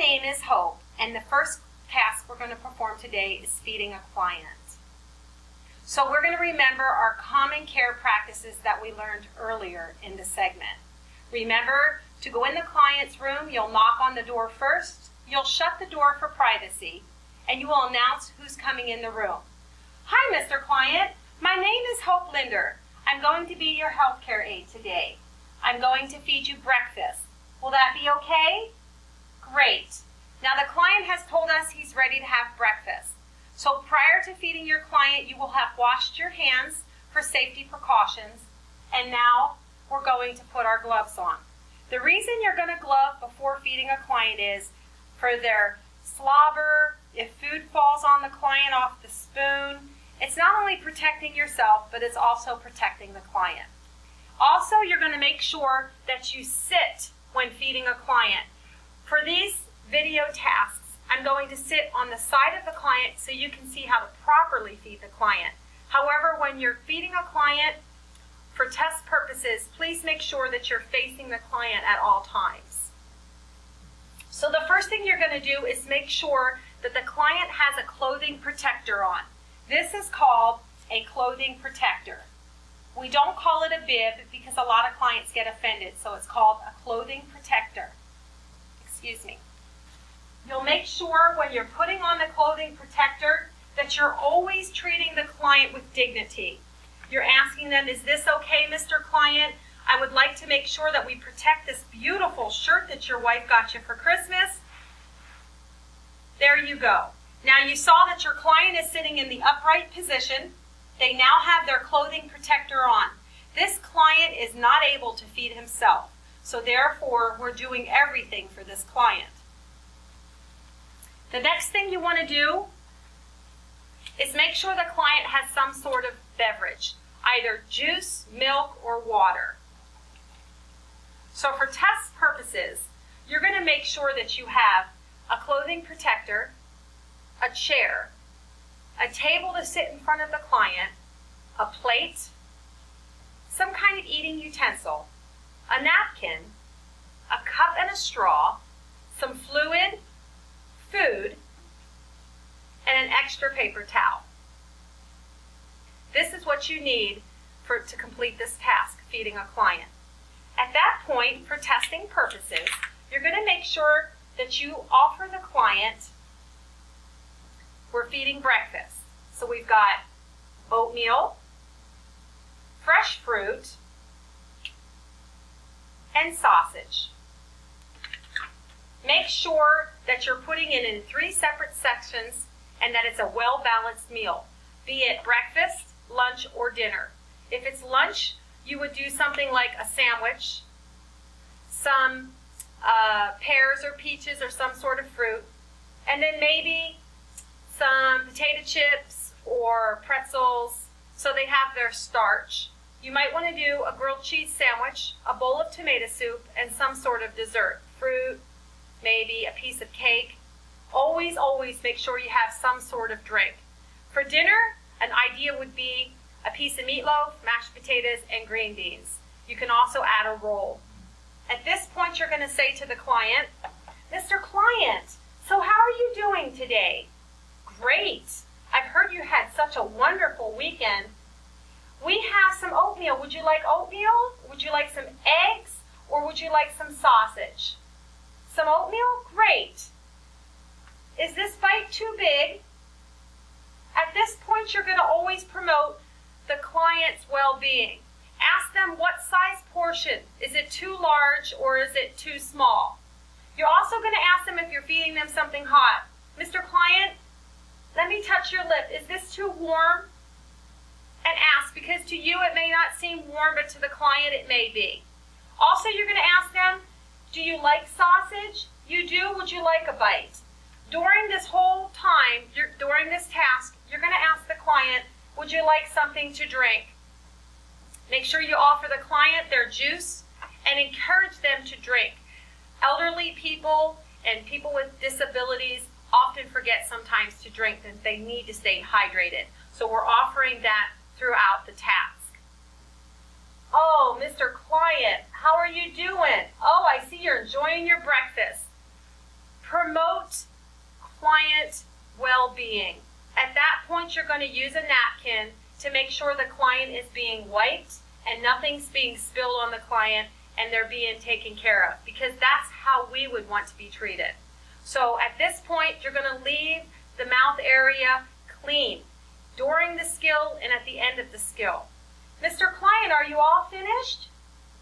name is Hope, and the first task we're going to perform today is feeding a client. So we're going to remember our common care practices that we learned earlier in the segment. Remember to go in the client's room, you'll knock on the door first, you'll shut the door for privacy, and you will announce who's coming in the room. Hi, Mr. Client. My name is Hope Linder. I'm going to be your healthcare aide today. I'm going to feed you breakfast. Will that be okay? Great. Now the client has told us he's ready to have breakfast. So prior to feeding your client, you will have washed your hands for safety precautions. And now we're going to put our gloves on. The reason you're going to glove before feeding a client is for their slobber, if food falls on the client off the spoon, it's not only protecting yourself, but it's also protecting the client. Also, you're going to make sure that you sit when feeding a client. For these video tasks, I'm going to sit on the side of the client so you can see how to properly feed the client. However, when you're feeding a client, for test purposes, please make sure that you're facing the client at all times. So the first thing you're going to do is make sure that the client has a clothing protector on. This is called a clothing protector. We don't call it a bib because a lot of clients get offended, so it's called a clothing protector. Excuse me. You'll make sure when you're putting on the clothing protector that you're always treating the client with dignity. You're asking them, is this okay, Mr. Client? I would like to make sure that we protect this beautiful shirt that your wife got you for Christmas. There you go. Now you saw that your client is sitting in the upright position. They now have their clothing protector on. This client is not able to feed himself, so therefore we're doing everything for this client. The next thing you want to do is make sure the client has some sort of beverage, either juice, milk, or water. So for test purposes, you're going to make sure that you have a clothing protector, a chair, a table to sit in front of the client, a plate, some kind of eating utensil, a napkin, a cup and a straw, some fluid, food, and an extra paper towel. This is what you need to complete this task, feeding a client. At that point, for testing purposes, you're going to make sure that you offer the client, we're feeding breakfast. So we've got oatmeal, fresh fruit, and sausage. Make sure that you're putting it in 3 separate sections and that it's a well-balanced meal, be it breakfast, lunch, or dinner. If it's lunch, you would do something like a sandwich, some pears or peaches or some sort of fruit, and then maybe some potato chips or pretzels so they have their starch. You might want to do a grilled cheese sandwich, a bowl of tomato soup, and some sort of dessert, fruit, maybe a piece of cake. Always, always make sure you have some sort of drink. For dinner, an idea would be a piece of meatloaf, mashed potatoes, and green beans. You can also add a roll. At this point, you're going to say to the client, Mr. Client, so how are you doing today? Great. I've heard you had such a wonderful weekend. We have some oatmeal. Would you like oatmeal? Would you like some eggs? Or would you like some sausage? Some oatmeal? Great. Is this bite too big? At this point, you're going to always promote the client's well-being. Ask them what size portion. Is it too large or is it too small? You're also going to ask them if you're feeding them something hot. Mr. Client, let me touch your lip. Is this too warm? And ask, because to you it may not seem warm, but to the client it may be. Also, you're going to ask them, do you like sausage? You do? Would you like a bite? During this whole time, during this task, you're going to ask the client, would you like something to drink? Make sure you offer the client their juice and encourage them to drink. Elderly people and people with disabilities often forget sometimes to drink, and they need to stay hydrated. So we're offering that throughout the task. Oh, Mr. Client, how are you doing? Oh, I see you're enjoying your breakfast. promote client well-being. At that point, you're going to use a napkin to make sure the client is being wiped and nothing's being spilled on the client and they're being taken care of, because that's how we would want to be treated. So at this point, you're going to leave the mouth area clean during the skill and at the end of the skill. Mr. Client, are you all finished?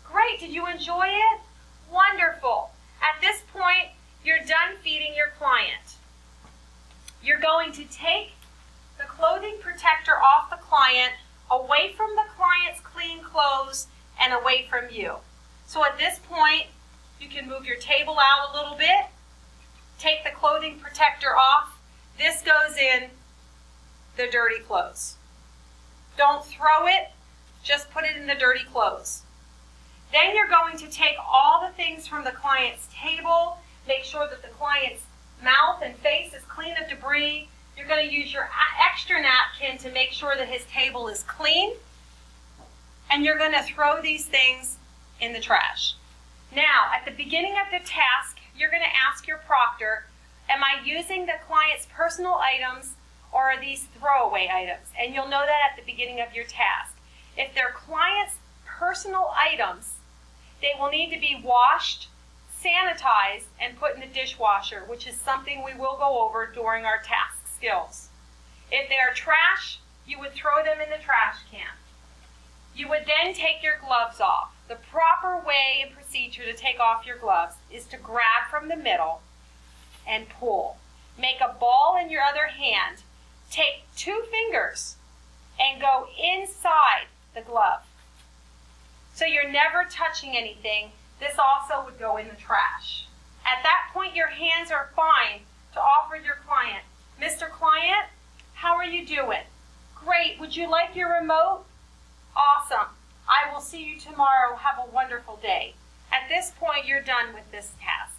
Great. Did you enjoy it? Wonderful. At this point, you're done feeding your client. You're going to take the clothing protector off the client, away from the client's clean clothes and away from you. So at this point, you can move your table out a little bit, take the clothing protector off. This goes in the dirty clothes. Don't throw it, just put it in the dirty clothes. Then you're going to take all the things from the client's table, make sure that the client's mouth and face is clean of debris. You're going to use your extra napkin to make sure that his table is clean. And you're going to throw these things in the trash. Now, at the beginning of the task, you're going to ask your proctor, am I using the client's personal items or are these throwaway items? And you'll know that at the beginning of your task. If they're client's personal items, they will need to be washed, sanitized, and put in the dishwasher, which is something we will go over during our task skills. If they are trash, you would throw them in the trash can. You would then take your gloves off. The proper way and procedure to take off your gloves is to grab from the middle and pull. Make a ball in your other hand. Take 2 fingers and go inside the glove. So you're never touching anything. This also would go in the trash. At that point, your hands are fine to offer your client, Mr. Client, how are you doing? Great. Would you like your remote? Awesome. I will see you tomorrow. Have a wonderful day. At this point, you're done with this task.